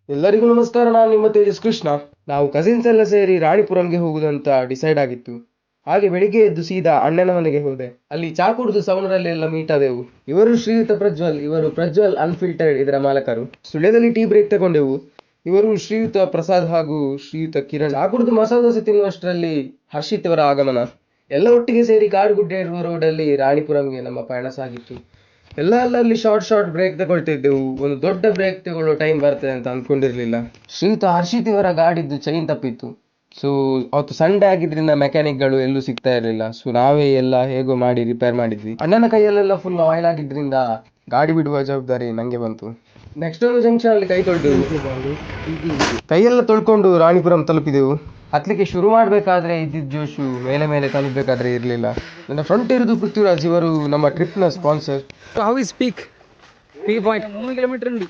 ಎಲ್ಲರಿಗೂ ನಮಸ್ಕಾರ. ನಾನು ನಿಮ್ಮ ತೇಜಸ್ ಕೃಷ್ಣ. ನಾವು ಕಸಿನ್ಸ್ ಎಲ್ಲ ಸೇರಿ ರಾಣಿಪುರಂಗೆ ಹೋಗುದಂತ ಡಿಸೈಡ್ ಆಗಿತ್ತು. ಹಾಗೆ ಬೆಳಿಗ್ಗೆ ಎದ್ದು ಸೀದಾ ಅಣ್ಣನ ಮನೆಗೆ ಹೋದೆ. ಅಲ್ಲಿ ಚಾ ಕುಡಿದು ಸವಣರಲ್ಲೆಲ್ಲ ಮೀಟ್ ಆದೆವು. ಇವರು ಶ್ರೀಯುತ ಪ್ರಜ್ವಲ್, ಇವರು ಪ್ರಜ್ವಲ್ ಅನ್ಫಿಲ್ಟರ್ಡ್ ಇದರ ಮಾಲಕರು. ಸುಳ್ಯದಲ್ಲಿ ಟೀ ಬ್ರೇಕ್ ತಗೊಂಡೆವು. ಇವರು ಶ್ರೀಯುತ ಪ್ರಸಾದ್ ಹಾಗೂ ಶ್ರೀಯುತ ಕಿರಣ್. ಚಾ ಕುಡಿದು ಮಸಾಲೆ ದೋಸೆ ತಿನ್ನುವಷ್ಟರಲ್ಲಿ ಹರ್ಷಿತ್ ಅವರ ಆಗಮನ. ಎಲ್ಲ ಒಟ್ಟಿಗೆ ಸೇರಿ ಕಾಡುಗುಡ್ಡೆ ಇರುವ ರೋಡಲ್ಲಿ ರಾಣಿಪುರಂಗೆ ನಮ್ಮ ಪಯಣ ಸಾಗಿತ್ತು. ಎಲ್ಲ ಅಲ್ಲಲ್ಲಿ ಶಾರ್ಟ್ ಬ್ರೇಕ್ ತಗೊಳ್ತಿದ್ದೆವು. ಒಂದು ದೊಡ್ಡ ಬ್ರೇಕ್ ತಗೊಳ್ಳೋ ಟೈಮ್ ಬರ್ತದೆ ಅಂತ ಅಂದ್ಕೊಂಡಿರ್ಲಿಲ್ಲ. ಶ್ರೀಯುತ ಹರ್ಷಿತ್ ಇವರ ಗಾಡಿದ್ದು ಚೈನ್ ತಪ್ಪಿತ್ತು. ಸೊ ಅವತ್ತು ಸಂಡೇ ಆಗಿದ್ರಿಂದ ಮೆಕ್ಯಾನಿಕ್ಗಳು ಎಲ್ಲೂ ಸಿಗ್ತಾ ಇರಲಿಲ್ಲ. ಸೊ ನಾವೇ ಎಲ್ಲ ಹೇಗೋ ಮಾಡಿ ರಿಪೇರ್ ಮಾಡಿದ್ವಿ. ಅಣ್ಣನ ಕೈಯಲ್ಲೆಲ್ಲ ಫುಲ್ ಆಯಿಲ್ ಆಗಿದ್ರಿಂದ ಗಾಡಿ ಬಿಡುವ ಜವಾಬ್ದಾರಿ ನಂಗೆ ಬಂತು. ನೆಕ್ಸ್ಟ್ ಒಂದು ಜಂಕ್ಷನ್ ಅಲ್ಲಿ ಕೈ ತೊಳೆದೆವು. ಕೈಯೆಲ್ಲ ತೊಳ್ಕೊಂಡು ರಾಣಿಪುರಂ ತಲುಪಿದೆವು. ಹತ್ಲಿಕ್ಕೆ ಶುರು ಮಾಡಬೇಕಾದ್ರೆ ಇದ್ದಿದ್ದ ಜೋಶು ಮೇಲೆ ತಲುಪಬೇಕಾದ್ರೆ ಇರಲಿಲ್ಲ. ನನ್ನ ಫ್ರಂಟ್ ಇರೋದು ಪೃಥ್ವಿರಾಜ್, ಇವರು ನಮ್ಮ ಟ್ರಿಪ್ನ sponsor. How is peak 3 kilometre ಉಂಟು.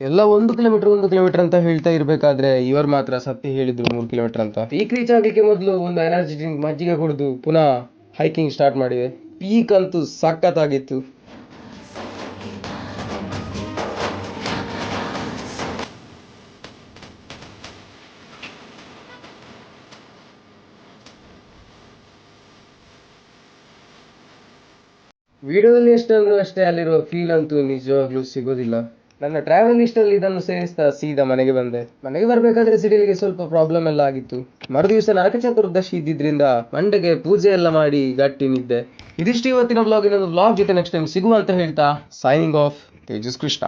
ಎಲ್ಲ 1 ಕಿಲೋಮೀಟರ್ ಅಂತ ಹೇಳ್ತಾ ಇರಬೇಕಾದ್ರೆ ಇವರು ಮಾತ್ರ ಸತ್ಯ ಹೇಳಿದ್ರು 3 ಕಿಲೋಮೀಟರ್ ಅಂತ. ಪೀಕ್ ರೀಚ್ ಆಗಲಿಕ್ಕೆ ಮೊದಲು ಒಂದು ಎನರ್ಜಿ ಡ್ರಿಂಕ್ ಮಜ್ಜಿಗೆ ಕುಡಿದು ಪುನಃ ಹೈಕಿಂಗ್ ಸ್ಟಾರ್ಟ್ ಮಾಡಿದೆ. ಪೀಕ್ ಅಂತೂ ಸಖತ್ತಾಗಿತ್ತು. ವಿಡಿಯೋದಲ್ಲಿ ಎಷ್ಟಂದ್ರೂ ಅಷ್ಟೇ ಅಲ್ಲಿರುವ ಫೀಲ್ ಅಂತೂ ನಿಜವಾಗ್ಲೂ ಸಿಗೋದಿಲ್ಲ. ನನ್ನ ಟ್ರಾವೆಲ್ ಲಿಸ್ಟಲ್ಲಿ ಇದನ್ನು ಸೇರಿಸ್ತಾ ಸೀದಾ ಮನೆಗೆ ಬಂದೆ. ಮನೆಗೆ ಬರಬೇಕಾದ್ರೆ ಸಿಡಿಲಿಗೆ ಸ್ವಲ್ಪ ಪ್ರಾಬ್ಲಮ್ ಎಲ್ಲ ಆಗಿತ್ತು. ಮರುದಿವಸ ನರಕ ಚತುರ್ದಶಿ ಇದ್ದಿದ್ರಿಂದ ಮಂಡೆಗೆ ಪೂಜೆ ಎಲ್ಲ ಮಾಡಿ ಗಟ್ಟಿ ನಿದ್ದೆ. ಇದಿಷ್ಟು ಇವತ್ತಿನ ವ್ಲಾಗ್. ಇನ್ನೊಂದು ವ್ಲಾಗ್ ಜೊತೆ ನೆಕ್ಸ್ಟ್ ಟೈಮ್ ಸಿಗುವ ಅಂತ ಹೇಳ್ತಾ ಸೈನಿಂಗ್ ಆಫ್, ತೇಜಸ್ ಕೃಷ್ಣ.